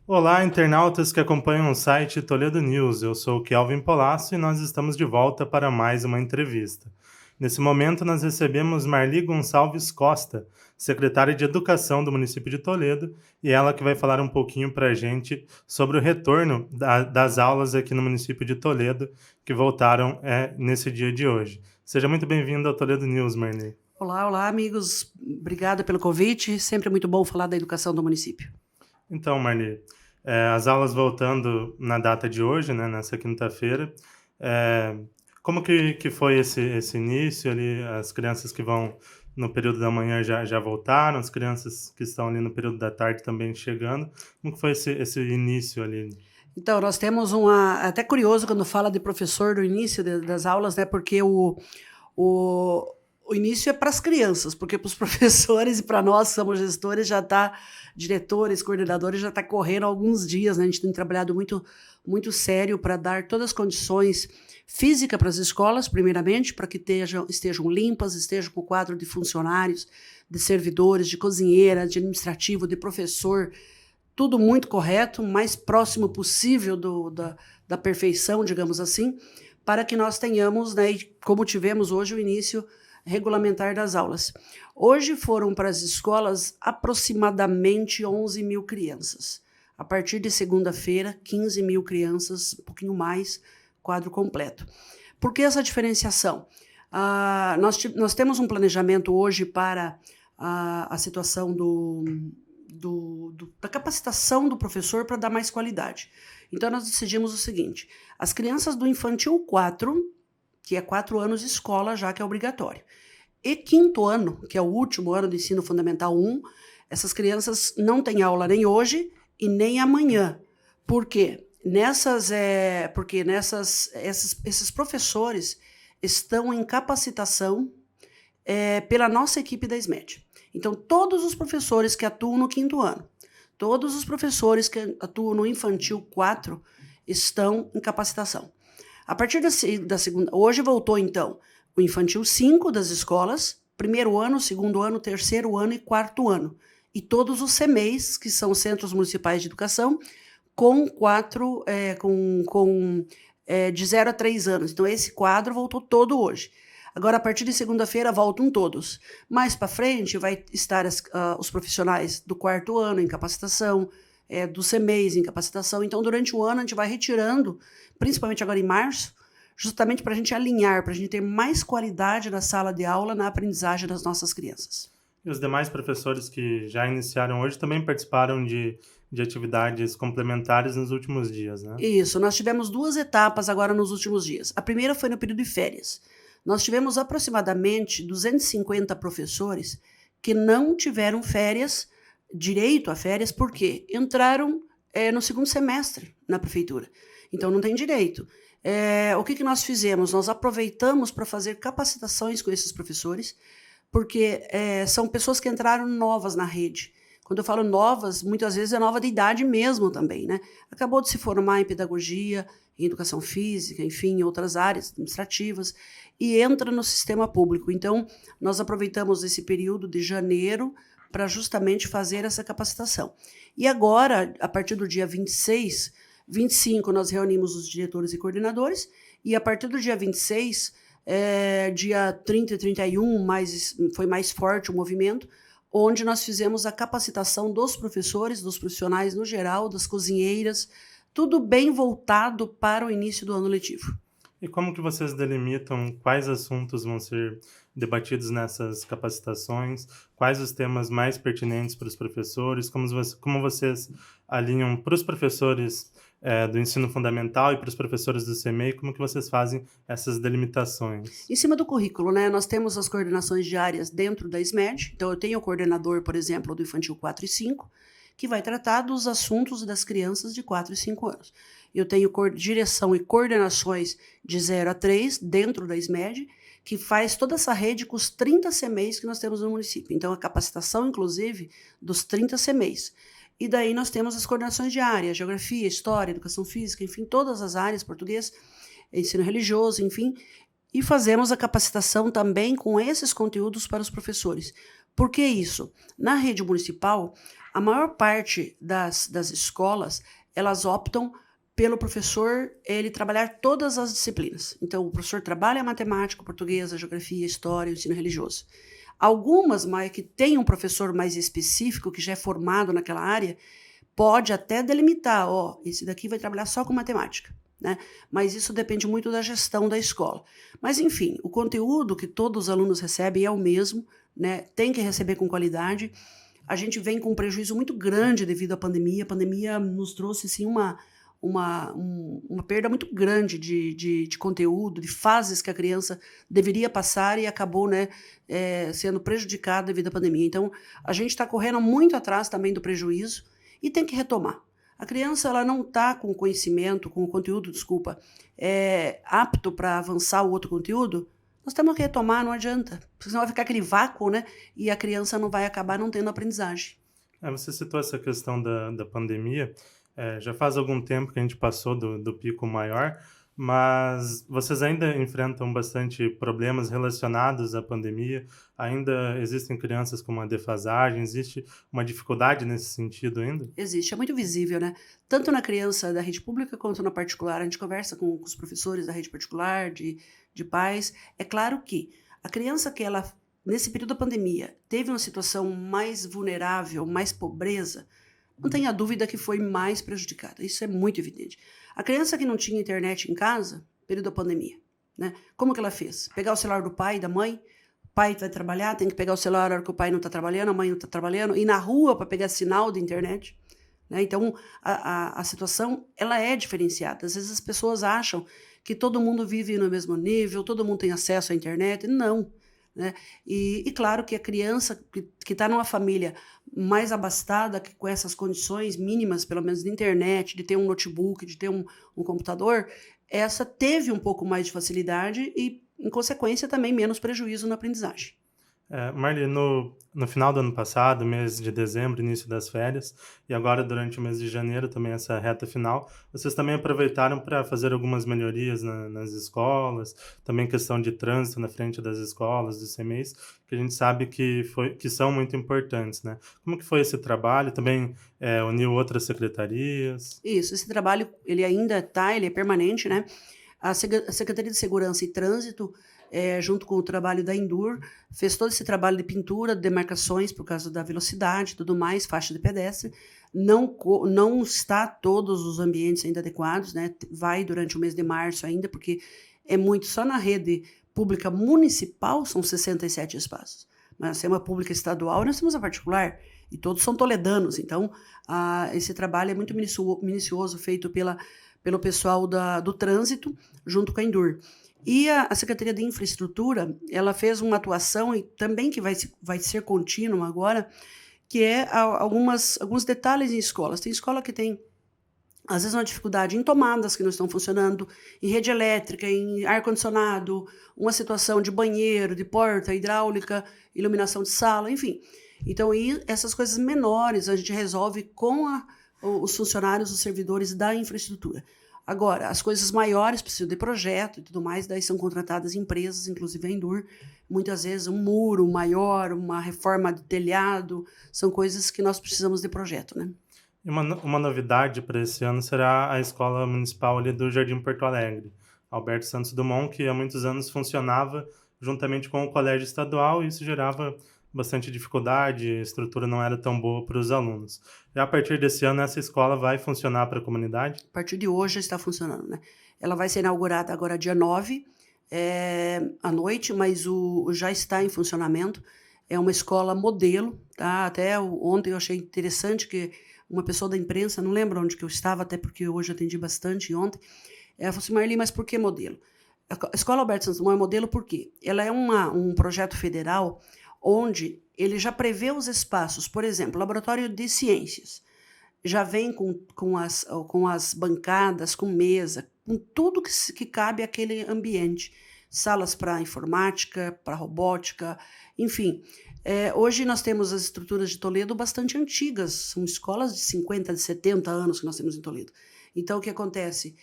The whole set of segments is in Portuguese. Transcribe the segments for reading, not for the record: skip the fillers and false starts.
Olá, internautas que acompanham o site Toledo News. Eu sou o Kelvin Polasso e nós estamos de volta para mais uma entrevista. Nesse momento, nós recebemos Marli Gonçalves Costa, secretária de Educação do município de Toledo, e ela que vai falar um pouquinho para a gente sobre o retorno das aulas aqui no município de Toledo, que voltaram nesse dia de hoje. Seja muito bem-vindo ao Toledo News, Marli. Olá, olá, amigos. Obrigada pelo convite. Sempre muito bom falar da educação do município. Então, Marli, as aulas voltando na data de hoje, né, nessa quinta-feira, eh, como que foi esse início ali? As crianças que vão no período da manhã já voltaram, as crianças que estão ali no período da tarde também chegando. Como que foi esse início ali? Então, nós temos até curioso quando fala de professor no início das aulas, né? Porque o, o início é para as crianças, porque para os professores e para nós que somos gestores diretores, coordenadores, já está correndo há alguns dias, né? A gente tem trabalhado muito sério para dar todas as condições físicas para as escolas, primeiramente, para que estejam limpas, estejam com o quadro de funcionários, de servidores, de cozinheira, de administrativo, de professor, tudo muito correto, o mais próximo possível da perfeição, digamos assim, para que nós tenhamos, né, como tivemos hoje, o início regulamentar das aulas. Hoje foram para as escolas aproximadamente 11 mil crianças. A partir de segunda-feira, 15 mil crianças, um pouquinho mais, quadro completo. Por que essa diferenciação? Nós temos um planejamento hoje para a situação da capacitação do professor para dar mais qualidade. Então, nós decidimos o seguinte: as crianças do infantil 4, que é 4 anos de escola já, que é obrigatório, e quinto ano, que é o último ano do ensino fundamental 1, essas crianças não têm aula nem hoje e nem amanhã. Por quê? Porque esses professores estão em capacitação pela nossa equipe da SMED. Então, todos os professores que atuam no quinto ano, todos os professores que atuam no infantil 4 estão em capacitação. A partir da segunda, hoje voltou então o infantil 5 das escolas, primeiro ano, segundo ano, terceiro ano e quarto ano. E todos os CMEIs, que são Centros Municipais de Educação, de 0 a 3 anos. Então, esse quadro voltou todo hoje. Agora, a partir de segunda-feira, voltam todos. Mais para frente, vai estar os profissionais do quarto ano em capacitação, dos CMEIs em capacitação. Então, durante o ano, a gente vai retirando, principalmente agora em março, justamente para a gente alinhar, para a gente ter mais qualidade na sala de aula, na aprendizagem das nossas crianças. E os demais professores que já iniciaram hoje também participaram de atividades complementares nos últimos dias, né? Isso, nós tivemos 2 etapas agora nos últimos dias. A primeira foi no período de férias. Nós tivemos aproximadamente 250 professores que não tiveram direito a férias, porque entraram no segundo semestre na prefeitura. Então, não tem direito. O que nós fizemos? Nós aproveitamos para fazer capacitações com esses professores, porque são pessoas que entraram novas na rede. Quando eu falo novas, muitas vezes é nova de idade mesmo também, né? Acabou de se formar em pedagogia, em educação física, enfim, em outras áreas administrativas, e entra no sistema público. Então, nós aproveitamos esse período de janeiro para justamente fazer essa capacitação. E agora, a partir do dia 26, 25, nós reunimos os diretores e coordenadores, e a partir do dia 26, dia 30 e 31, foi mais forte o movimento, onde nós fizemos a capacitação dos professores, dos profissionais no geral, das cozinheiras, tudo bem voltado para o início do ano letivo. E como que vocês delimitam quais assuntos vão ser debatidos nessas capacitações? Quais os temas mais pertinentes para os professores? Como vocês alinham para os professores do ensino fundamental e para os professores do CMEI? Como que vocês fazem essas delimitações? Em cima do currículo, né? Nós temos as coordenações diárias dentro da SMED. Então, eu tenho o coordenador, por exemplo, do infantil 4 e 5, que vai tratar dos assuntos das crianças de 4 e 5 anos. Eu tenho direção e coordenações de 0 a 3 dentro da SMED, que faz toda essa rede com os 30 CMEIs que nós temos no município. Então, a capacitação, inclusive, dos 30 CMEIs. E daí nós temos as coordenações diárias, geografia, história, educação física, enfim, todas as áreas, português, ensino religioso, enfim, e fazemos a capacitação também com esses conteúdos para os professores. Por que isso? Na rede municipal, A maior parte das escolas, elas optam pelo professor ele trabalhar todas as disciplinas. Então, o professor trabalha a matemática, o português, a geografia, a história, o ensino religioso. Algumas, mas que tem um professor mais específico, que já é formado naquela área, pode até delimitar, esse daqui vai trabalhar só com matemática, né? Mas isso depende muito da gestão da escola. Mas, enfim, o conteúdo que todos os alunos recebem é o mesmo, né? Tem que receber com qualidade. A gente vem com um prejuízo muito grande devido à pandemia. A pandemia nos trouxe, assim, uma perda muito grande de conteúdo, de fases que a criança deveria passar e acabou, né, sendo prejudicada devido à pandemia. Então, a gente está correndo muito atrás também do prejuízo e tem que retomar. A criança ela não está com o conhecimento, com o conteúdo, apto para avançar o outro conteúdo. Nós temos que retomar, não adianta, porque senão vai ficar aquele vácuo, né, e a criança não vai acabar não tendo aprendizagem. Você citou essa questão da pandemia. Já faz algum tempo que a gente passou do pico maior, mas vocês ainda enfrentam bastante problemas relacionados à pandemia? Ainda existem crianças com uma defasagem? Existe uma dificuldade nesse sentido ainda? Existe, é muito visível, né? Tanto na criança da rede pública quanto na particular. A gente conversa com os professores da rede particular, de pais. É claro que a criança que ela, nesse período da pandemia, teve uma situação mais vulnerável, mais pobreza, não tenha dúvida que foi mais prejudicada. Isso é muito evidente. A criança que não tinha internet em casa, período da pandemia, né? Como que ela fez? Pegar o celular do pai e da mãe. O pai vai trabalhar, tem que pegar o celular na hora que o pai não está trabalhando, a mãe não está trabalhando, ir na rua para pegar sinal de internet, né? Então, a situação ela é diferenciada. Às vezes as pessoas acham que todo mundo vive no mesmo nível, todo mundo tem acesso à internet. Não. Né? E claro que a criança que está numa família mais abastada, que com essas condições mínimas, pelo menos de internet, de ter um notebook, de ter um computador, essa teve um pouco mais de facilidade e, em consequência, também menos prejuízo na aprendizagem. Marli, no final do ano passado, mês de dezembro, início das férias, e agora durante o mês de janeiro, também essa reta final, vocês também aproveitaram para fazer algumas melhorias nas escolas, também questão de trânsito na frente das escolas, dos CMEs, que a gente sabe que são muito importantes, né? Como que foi esse trabalho? Também uniu outras secretarias? Isso, esse trabalho ele ainda está, ele é permanente, né? A Secretaria de Segurança e Trânsito, junto com o trabalho da Endur, fez todo esse trabalho de pintura, de demarcações por causa da velocidade e tudo mais, faixa de pedestre. Não está todos os ambientes ainda adequados, né? Vai durante o mês de março ainda, porque é muito. Só na rede pública municipal são 67 espaços. Mas nós temos a pública estadual e nós temos a particular, e todos são toledanos. Então, esse trabalho é muito minucioso, feito pelo pessoal do trânsito, junto com a Endur. E a Secretaria de Infraestrutura, ela fez uma atuação, e também que vai ser contínua agora, que é alguns detalhes em escolas. Tem escola que tem, às vezes, uma dificuldade em tomadas que não estão funcionando, em rede elétrica, em ar-condicionado, uma situação de banheiro, de porta, hidráulica, iluminação de sala, enfim. Então, essas coisas menores a gente resolve com os funcionários, os servidores da infraestrutura. Agora, as coisas maiores precisam de projeto e tudo mais, daí são contratadas empresas, inclusive a Endur. Muitas vezes um muro maior, uma reforma de telhado, são coisas que nós precisamos de projeto, né? E uma novidade para esse ano será a escola municipal ali do Jardim Porto Alegre, Alberto Santos Dumont, que há muitos anos funcionava juntamente com o colégio estadual, e isso gerava bastante dificuldade, a estrutura não era tão boa para os alunos. E a partir desse ano, essa escola vai funcionar para a comunidade? A partir de hoje já está funcionando, né? Ela vai ser inaugurada agora dia 9, à noite, mas já está em funcionamento. É uma escola modelo, tá? Até ontem eu achei interessante que uma pessoa da imprensa, não lembro onde que eu estava, até porque hoje eu atendi bastante ontem, ela falou assim: Marli, mas por que modelo? A Escola Alberto Santos Dumont é modelo por quê? Ela é um projeto federal onde ele já prevê os espaços, por exemplo, laboratório de ciências, já vem com as bancadas, com mesa, com tudo que cabe àquele ambiente, salas para informática, para robótica, enfim. Hoje nós temos as estruturas de Toledo bastante antigas, são escolas de 50, de 70 anos que nós temos em Toledo. Então, o que acontece?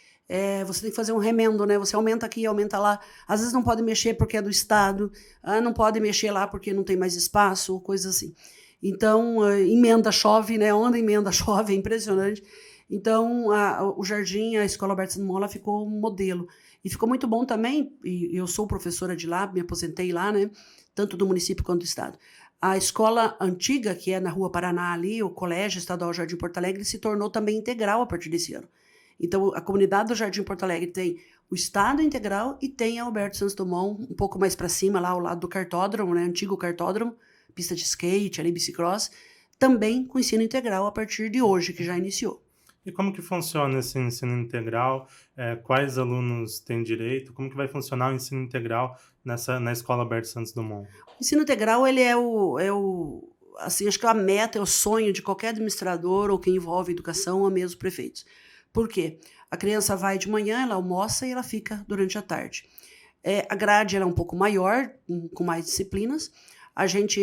Você tem que fazer um remendo, né? Você aumenta aqui, aumenta lá. Às vezes não pode mexer porque é do Estado, não pode mexer lá porque não tem mais espaço, coisas assim. Então, emenda, chove, né? Onda, emenda, chove, é impressionante. Então, o Jardim, a Escola Alberto Santos Dumont, ela ficou um modelo. E ficou muito bom também, e eu sou professora de lá, me aposentei lá, né? Tanto do município quanto do estado. A escola antiga, que é na Rua Paraná ali, o Colégio Estadual Jardim Porto Alegre, se tornou também integral a partir desse ano. Então, a comunidade do Jardim Porto Alegre tem o estado integral e tem a Alberto Santos Dumont, um pouco mais para cima, lá ao lado do cartódromo, né? Antigo cartódromo, pista de skate, ali, bicicross, também com ensino integral a partir de hoje, que já iniciou. E como que funciona esse ensino integral? Quais alunos têm direito? Como que vai funcionar o ensino integral na Escola Alberto Santos Dumont? O ensino integral, ele assim, acho que a meta, é o sonho de qualquer administrador ou quem envolve educação, ou mesmo prefeitos. Por quê? A criança vai de manhã, ela almoça e ela fica durante a tarde. A grade ela é um pouco maior, com mais disciplinas. A gente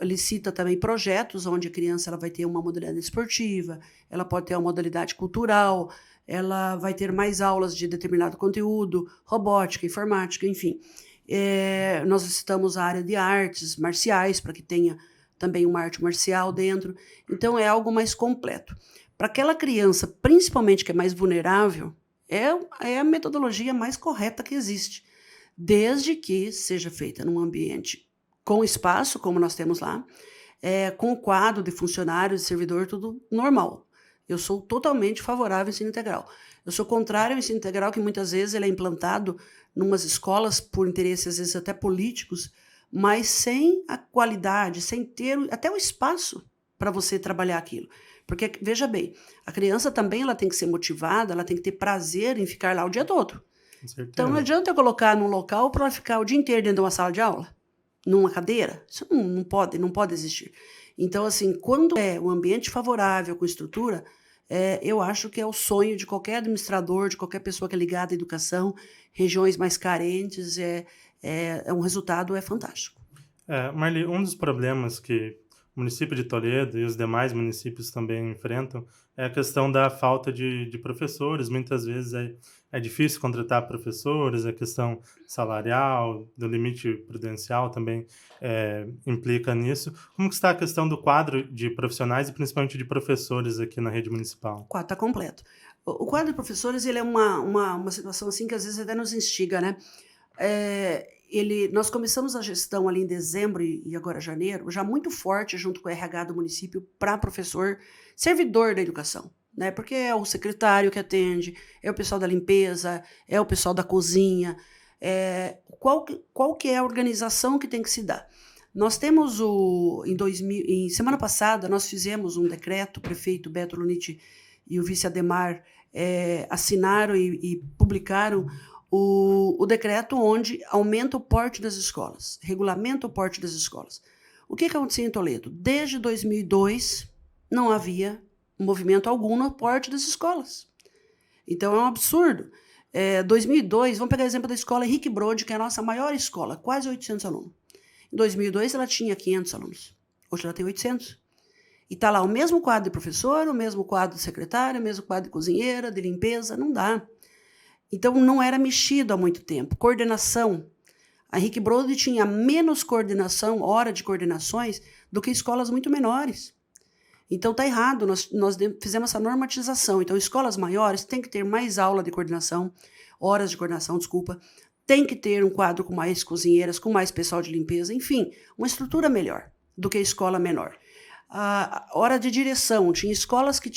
licita também projetos onde a criança ela vai ter uma modalidade esportiva, ela pode ter uma modalidade cultural, ela vai ter mais aulas de determinado conteúdo, robótica, informática, enfim. Nós licitamos a área de artes marciais, para que tenha também uma arte marcial dentro. Então, é algo mais completo. Para aquela criança, principalmente que é mais vulnerável, é a metodologia mais correta que existe, desde que seja feita num ambiente com espaço, como nós temos lá, com o quadro de funcionários, de servidor, tudo normal. Eu sou totalmente favorável ao ensino integral. Eu sou contrário ao ensino integral, que muitas vezes ele é implantado em umas escolas por interesses, às vezes até políticos, mas sem a qualidade, sem ter até o espaço para você trabalhar aquilo. Porque, veja bem, a criança também ela tem que ser motivada, ela tem que ter prazer em ficar lá o dia todo. Então, não adianta eu colocar num local para ela ficar o dia inteiro dentro de uma sala de aula, numa cadeira. Isso não pode existir. Então, assim, quando é um ambiente favorável, com estrutura, eu acho que é o sonho de qualquer administrador, de qualquer pessoa que é ligada à educação, regiões mais carentes, um resultado fantástico. Marli, um dos problemas que o município de Toledo e os demais municípios também enfrentam é a questão da falta de professores. Muitas vezes é difícil contratar professores, a questão salarial, do limite prudencial também implica nisso. Como que está a questão do quadro de profissionais e principalmente de professores aqui na rede municipal? O quadro está completo. O quadro de professores ele é uma situação assim que às vezes até nos instiga, né? Nós começamos a gestão ali em dezembro e agora janeiro, já muito forte junto com o RH do município para professor, servidor da educação, né? Porque é o secretário que atende, é o pessoal da limpeza, é o pessoal da cozinha. Qual que é a organização que tem que se dar? Nós temos semana passada nós fizemos um decreto, o prefeito Beto Luniti e o vice Ademar assinaram e publicaram o decreto onde aumenta o porte das escolas, regulamenta o porte das escolas. O que acontecia em Toledo? Desde 2002 não havia movimento algum no porte das escolas. Então é um absurdo. 2002, vamos pegar o exemplo da escola Henrique Brode, que é a nossa maior escola, quase 800 alunos. Em 2002 ela tinha 500 alunos, hoje ela tem 800. E está lá o mesmo quadro de professor, o mesmo quadro de secretária, o mesmo quadro de cozinheira, de limpeza, não dá. Então, não era mexido há muito tempo. Coordenação. A Henrique Brode tinha menos coordenação, hora de coordenações, do que escolas muito menores. Então, está errado. Nós fizemos essa normatização. Então, escolas maiores têm que ter mais aula de coordenação, horas de coordenação, desculpa. Tem que ter um quadro com mais cozinheiras, com mais pessoal de limpeza. Enfim, uma estrutura melhor do que a escola menor. A hora de direção. Tinha escolas que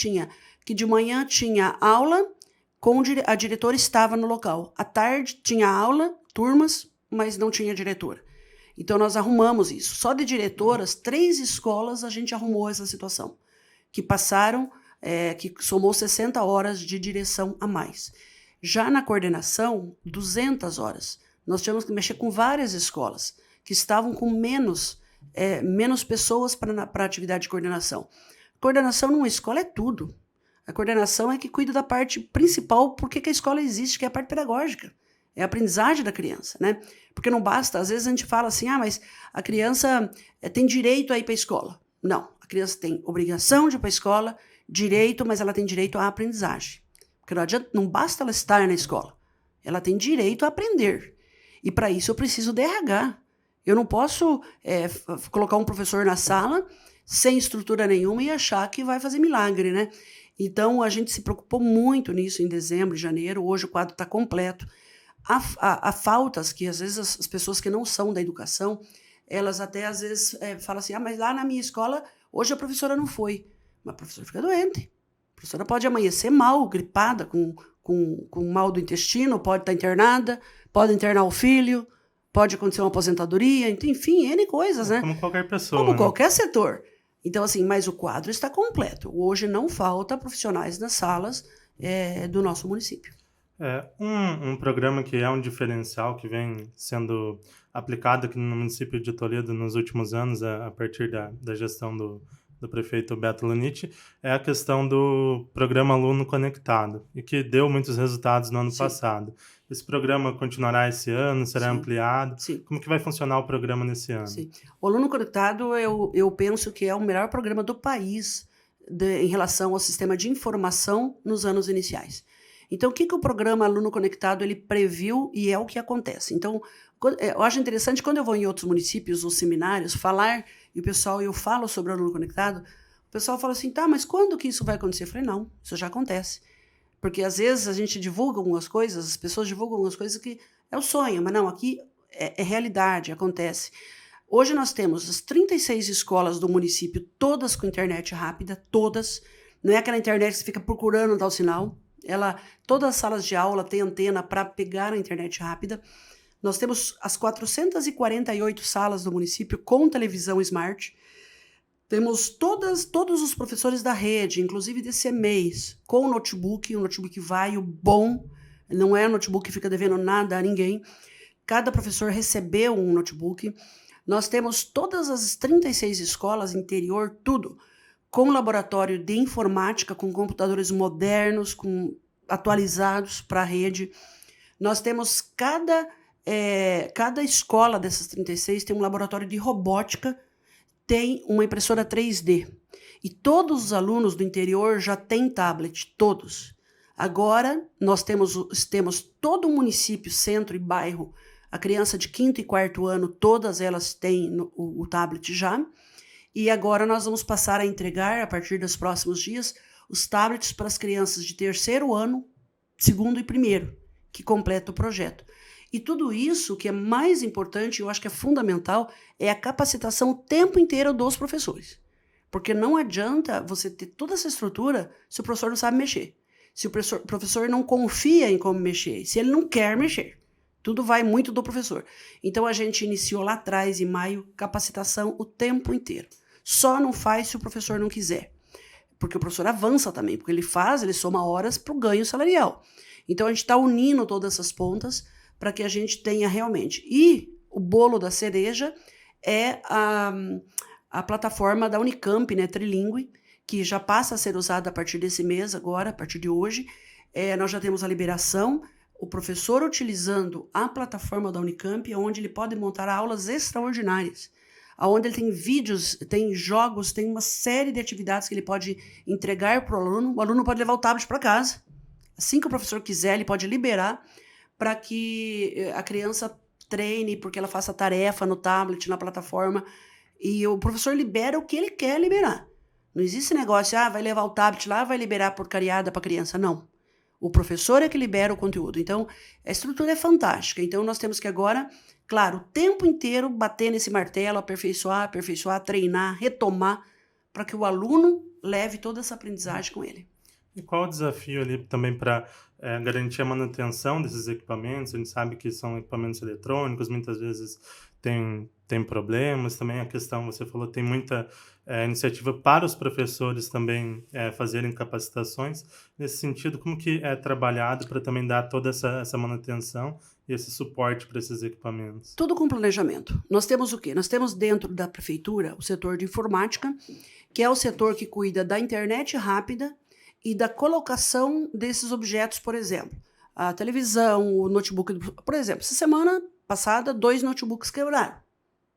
de manhã tinha aula, a diretora estava no local. À tarde tinha aula, turmas, mas não tinha diretora. Então nós arrumamos isso. Só de diretoras, 3 escolas a gente arrumou essa situação. Que passaram, que somou 60 horas de direção a mais. Já na coordenação, 200 horas. Nós tivemos que mexer com várias escolas que estavam com menos pessoas para a atividade de coordenação. Coordenação numa escola é tudo. A coordenação é que cuida da parte principal, porque a escola existe, que é a parte pedagógica. É a aprendizagem da criança, né? Porque não basta, às vezes a gente fala assim, mas a criança tem direito a ir para a escola. Não, a criança tem obrigação de ir para a escola, direito, mas ela tem direito à aprendizagem. Porque não basta ela estar na escola, ela tem direito a aprender. E para isso eu preciso de RH. Eu não posso colocar um professor na sala sem estrutura nenhuma e achar que vai fazer milagre, né? Então, a gente se preocupou muito nisso em dezembro, janeiro. Hoje o quadro está completo. Há faltas que, às vezes, as pessoas que não são da educação, elas até, às vezes, falam assim, mas lá na minha escola, hoje a professora não foi. Mas a professora fica doente. A professora pode amanhecer mal, gripada, com mal do intestino, pode estar internada, pode internar o filho, pode acontecer uma aposentadoria, enfim, N coisas, né? Como qualquer pessoa, Como né? qualquer setor. Então, assim, mas o quadro está completo. Hoje não falta profissionais nas salas do nosso município. Um programa que é um diferencial que vem sendo aplicado aqui no município de Toledo nos últimos anos, a partir da gestão do prefeito Beto Luniti, é a questão do programa Aluno Conectado, e que deu muitos resultados no ano passado. Esse programa continuará esse ano? Será ampliado? Sim. Como que vai funcionar o programa nesse ano? Sim. O Aluno Conectado, eu penso que é o melhor programa do país em relação ao sistema de informação nos anos iniciais. Então, o que o programa Aluno Conectado ele previu e é o que acontece? Então, eu acho interessante, quando eu vou em outros municípios ou seminários, falar, e o pessoal, eu falo sobre o Aluno Conectado, o pessoal fala assim, tá, mas quando que isso vai acontecer? Eu falei, não, isso já acontece. Porque, às vezes, a gente divulga algumas coisas, as pessoas divulgam algumas coisas que é o sonho, mas não, aqui é realidade, acontece. Hoje nós temos as 36 escolas do município, todas com internet rápida, todas. Não é aquela internet que você fica procurando tal sinal. Todas as salas de aula têm antena para pegar a internet rápida. Nós temos as 448 salas do município com televisão smart. Temos todos os professores da rede, inclusive desse EMEIs, com notebook, um notebook vaio bom, não é um notebook que fica devendo nada a ninguém. Cada professor recebeu um notebook. Nós temos todas as 36 escolas, interior, tudo, com laboratório de informática, com computadores modernos, atualizados para a rede. Nós temos cada escola dessas 36 tem um laboratório de robótica, tem uma impressora 3D. E todos os alunos do interior já têm tablet, todos. Agora, nós temos todo o município, centro e bairro, a criança de 5º e 4º ano, todas elas têm o tablet já. E agora nós vamos passar a entregar, a partir dos próximos dias, os tablets para as crianças de 3º ano, 2º e 1º, que completa o projeto. E tudo isso, que é mais importante, eu acho que é fundamental, é a capacitação o tempo inteiro dos professores. Porque não adianta você ter toda essa estrutura se o professor não sabe mexer. Se o professor não confia em como mexer, se ele não quer mexer. Tudo vai muito do professor. Então, a gente iniciou lá atrás, em maio, capacitação o tempo inteiro. Só não faz se o professor não quiser. Porque o professor avança também, porque ele soma horas para o ganho salarial. Então, a gente está unindo todas essas pontas para que a gente tenha realmente. E o bolo da cereja é a plataforma da Unicamp, né, Trilingue, que já passa a ser usada a partir desse mês agora, a partir de hoje. Nós já temos a liberação, o professor utilizando a plataforma da Unicamp, onde ele pode montar aulas extraordinárias, onde ele tem vídeos, tem jogos, tem uma série de atividades que ele pode entregar para o aluno pode levar o tablet para casa. Assim que o professor quiser, ele pode liberar para que a criança treine, porque ela faça tarefa no tablet, na plataforma, e o professor libera o que ele quer liberar. Não existe negócio, vai levar o tablet lá, vai liberar porcariada para a criança. Não. O professor é que libera o conteúdo. Então, a estrutura é fantástica. Então, nós temos que agora, claro, o tempo inteiro bater nesse martelo, aperfeiçoar, treinar, retomar, para que o aluno leve toda essa aprendizagem com ele. E qual o desafio ali também para garantir a manutenção desses equipamentos? A gente sabe que são equipamentos eletrônicos, muitas vezes tem problemas. Também a questão, você falou, tem muita iniciativa para os professores também fazerem capacitações. Nesse sentido, como que é trabalhado para também dar toda essa manutenção e esse suporte para esses equipamentos? Tudo com planejamento. Nós temos o quê? Nós temos dentro da prefeitura o setor de informática, que é o setor que cuida da internet rápida e da colocação desses objetos, por exemplo, a televisão, o notebook. Por exemplo, essa semana passada, 2 notebooks quebraram.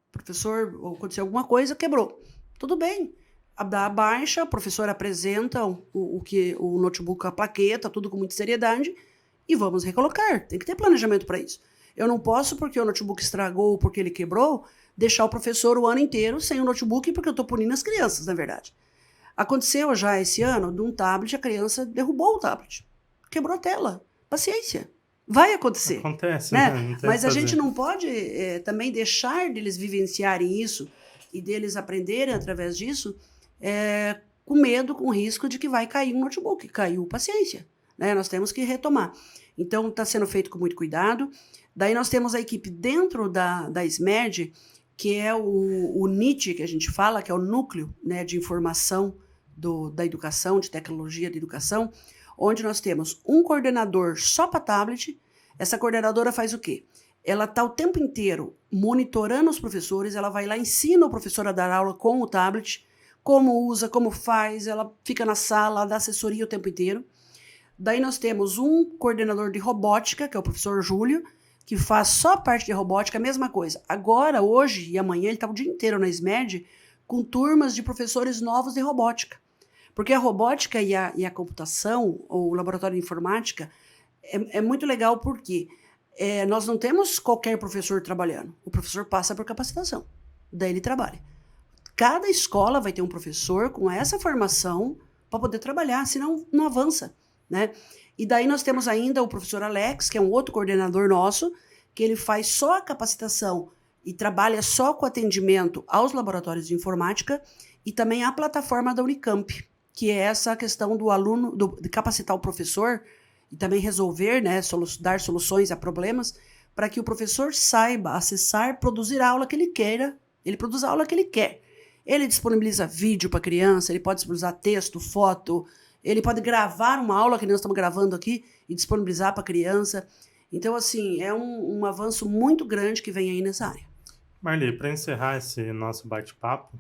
O professor, aconteceu alguma coisa, quebrou. Tudo bem. Dá a baixa, o professor apresenta o notebook, a plaqueta, tudo com muita seriedade, e vamos recolocar. Tem que ter planejamento para isso. Eu não posso, porque o notebook estragou ou porque ele quebrou, deixar o professor o ano inteiro sem o notebook, porque eu estou punindo as crianças, na verdade. Aconteceu já esse ano, de um tablet, a criança derrubou o tablet. Quebrou a tela. Paciência. Vai acontecer. Acontece, né? né? Não tem o Mas que a gente fazer. não pode também deixar deles vivenciarem isso e deles aprenderem através disso com medo, com risco de que vai cair um notebook. Caiu, paciência. Né? Nós temos que retomar. Então, está sendo feito com muito cuidado. Daí nós temos a equipe dentro da SMED, que é o NIT, que a gente fala, que é o Núcleo, né, de Informação da Educação, de Tecnologia da Educação, onde nós temos um coordenador só para tablet. Essa coordenadora faz o quê? Ela está o tempo inteiro monitorando os professores, ela vai lá, ensina o professor a dar aula com o tablet, como usa, como faz, ela fica na sala, dá assessoria o tempo inteiro. Daí nós temos um coordenador de robótica, que é o professor Júlio, que faz só a parte de robótica, a mesma coisa. Agora, hoje e amanhã, ele está o dia inteiro na SMED com turmas de professores novos de robótica. Porque a robótica e a computação, ou o laboratório de informática, é muito legal porque nós não temos qualquer professor trabalhando. O professor passa por capacitação, daí ele trabalha. Cada escola vai ter um professor com essa formação para poder trabalhar, senão não avança, né? E daí nós temos ainda o professor Alex, que é um outro coordenador nosso, que ele faz só a capacitação e trabalha só com atendimento aos laboratórios de informática e também a plataforma da Unicamp, que é essa questão do aluno, de capacitar o professor e também resolver, né, dar soluções a problemas, para que o professor saiba acessar, produzir a aula que ele queira, ele produz a aula que ele quer. Ele disponibiliza vídeo para a criança, ele pode disponibilizar texto, foto, ele pode gravar uma aula que nós estamos gravando aqui e disponibilizar para a criança. Então, assim, é um avanço muito grande que vem aí nessa área. Marli, para encerrar esse nosso bate-papo,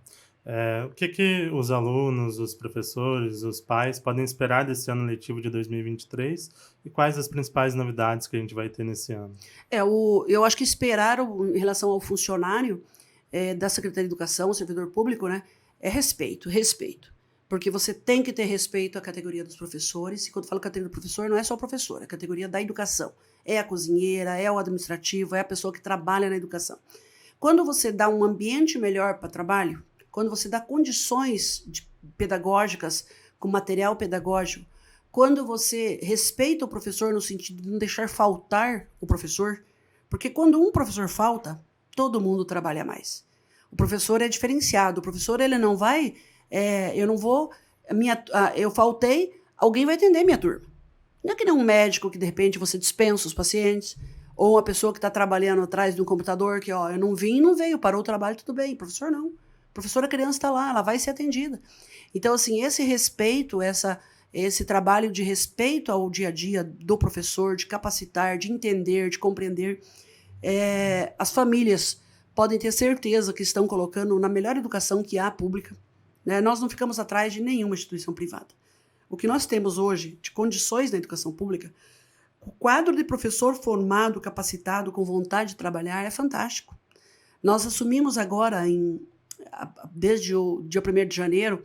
o que os alunos, os professores, os pais podem esperar desse ano letivo de 2023 e quais as principais novidades que a gente vai ter nesse ano? Eu acho que esperar em relação ao funcionário da Secretaria de Educação, o servidor público, né, é respeito. Porque você tem que ter respeito à categoria dos professores. E quando eu falo categoria do professor, não é só o professor, é a categoria da educação. É a cozinheira, é o administrativo, é a pessoa que trabalha na educação. Quando você dá um ambiente melhor para trabalho, quando você dá condições pedagógicas, com material pedagógico, quando você respeita o professor no sentido de não deixar faltar o professor, porque quando um professor falta, todo mundo trabalha mais. O professor é diferenciado, o professor ele não vai, eu faltei, alguém vai atender minha turma. Não é que nem um médico que de repente você dispensa os pacientes, ou uma pessoa que está trabalhando atrás de um computador que, eu não vim e não veio, parou o trabalho, tudo bem. Professor não. Professor, a criança está lá, ela vai ser atendida. Então, assim, esse respeito, esse trabalho de respeito ao dia a dia do professor, de capacitar, de entender, de compreender, as famílias podem ter certeza que estão colocando na melhor educação que há pública. Né? Nós não ficamos atrás de nenhuma instituição privada. O que nós temos hoje de condições na educação pública, o quadro de professor formado, capacitado, com vontade de trabalhar é fantástico. Nós assumimos agora, desde o dia 1º de janeiro,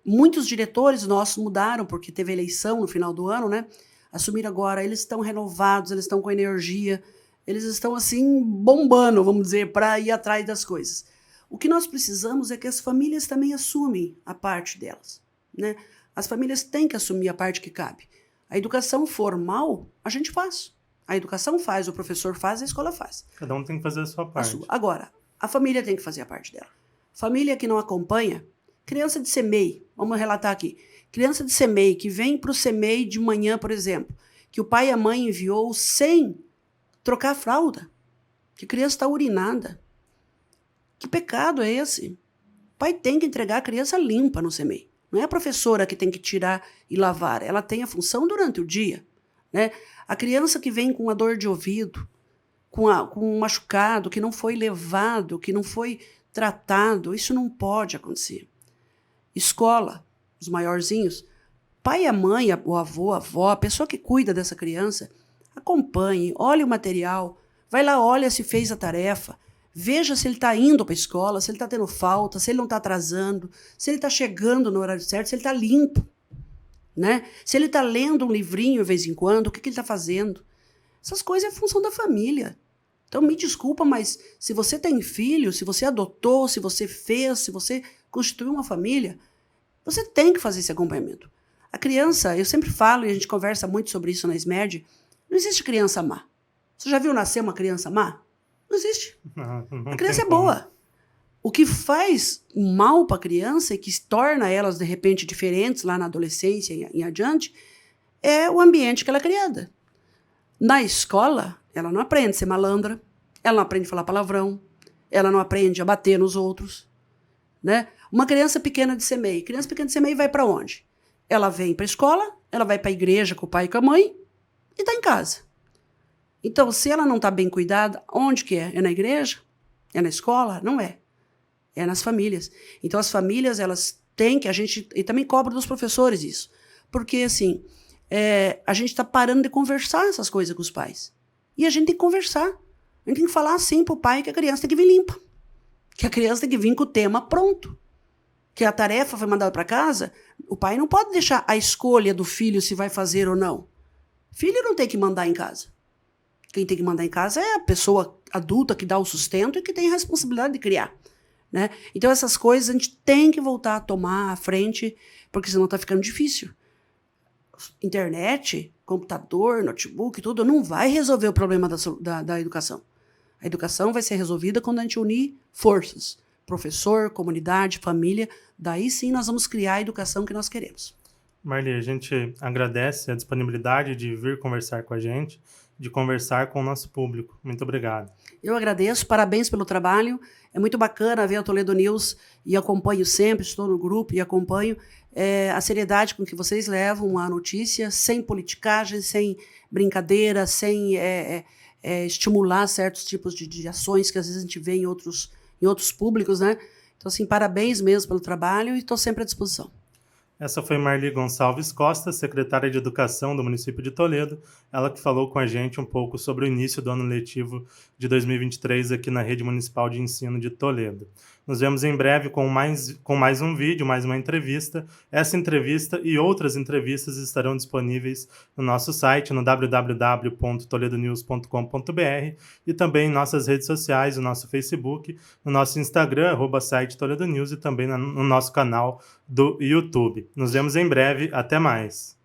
muitos diretores nossos mudaram, porque teve eleição no final do ano, né? Assumiram agora, eles estão renovados, eles estão com energia, eles estão assim bombando, vamos dizer, para ir atrás das coisas. O que nós precisamos é que as famílias também assumem a parte delas, né? As famílias têm que assumir a parte que cabe. A educação formal, a gente faz. A educação faz, o professor faz, a escola faz. Cada um tem que fazer a sua parte. Agora, a família tem que fazer a parte dela. Família que não acompanha, criança de CMEI, vamos relatar aqui. Criança de CMEI que vem para o CMEI de manhã, por exemplo, que o pai e a mãe enviou sem trocar a fralda, que a criança está urinada. Que pecado é esse? O pai tem que entregar a criança limpa no CMEI. Não é a professora que tem que tirar e lavar. Ela tem a função durante o dia. Né? A criança que vem com uma dor de ouvido, com um machucado, que não foi levado, que não foi tratado, isso não pode acontecer. Escola, os maiorzinhos, pai e a mãe, o avô, a avó, a pessoa que cuida dessa criança, acompanhe, olhe o material, vai lá, olha se fez a tarefa, veja se ele está indo para a escola, se ele está tendo falta, se ele não está atrasando, se ele está chegando no horário certo, se ele está limpo, né? Se ele está lendo um livrinho de vez em quando, o que ele está fazendo. Essas coisas é função da família. Então, me desculpa, mas se você tem filho, se você adotou, se você fez, se você constituiu uma família, você tem que fazer esse acompanhamento. A criança, eu sempre falo, e a gente conversa muito sobre isso na SMERD, não existe criança má. Você já viu nascer uma criança má? Não existe. Não A criança é tem como. boa. O que faz mal para a criança e que torna elas, de repente, diferentes lá na adolescência e em adiante, é o ambiente que ela é criada. Na escola, ela não aprende a ser malandra, ela não aprende a falar palavrão, ela não aprende a bater nos outros. Né? Uma criança pequena de CMEI. Criança pequena de CMEI vai para onde? Ela vem para a escola, ela vai para a igreja com o pai e com a mãe e está em casa. Então, se ela não está bem cuidada, onde que é? É na igreja? É na escola? Não é. É nas famílias. Então, as famílias, elas têm que... E também cobra dos professores isso. Porque, assim, a gente está parando de conversar essas coisas com os pais. E a gente tem que conversar. A gente tem que falar assim pro pai que a criança tem que vir limpa. Que a criança tem que vir com o tema pronto. Que a tarefa foi mandada para casa, o pai não pode deixar a escolha do filho se vai fazer ou não. Filho não tem que mandar em casa. Quem tem que mandar em casa é a pessoa adulta que dá o sustento e que tem a responsabilidade de criar. Né? Então, essas coisas a gente tem que voltar a tomar à frente, porque senão está ficando difícil. Internet, computador, notebook, tudo, não vai resolver o problema da educação. A educação vai ser resolvida quando a gente unir forças. Professor, comunidade, família. Daí sim nós vamos criar a educação que nós queremos. Marli, a gente agradece a disponibilidade de vir conversar com a gente, de conversar com o nosso público. Muito obrigado. Eu agradeço, parabéns pelo trabalho. É muito bacana ver a Toledo News e acompanho sempre, estou no grupo e acompanho a seriedade com que vocês levam a notícia, sem politicagem, sem brincadeira, sem estimular certos tipos de ações que às vezes a gente vê em outros públicos, né? Então, assim, parabéns mesmo pelo trabalho e estou sempre à disposição. Essa foi Marli Gonçalves Costa, secretária de Educação do município de Toledo, ela que falou com a gente um pouco sobre o início do ano letivo de 2023 aqui na Rede Municipal de Ensino de Toledo. Nos vemos em breve com mais um vídeo, mais uma entrevista. Essa entrevista e outras entrevistas estarão disponíveis no nosso site, no www.toledonews.com.br e também em nossas redes sociais, no nosso Facebook, no nosso Instagram, @site Toledo News e também no nosso canal do YouTube. Nos vemos em breve. Até mais.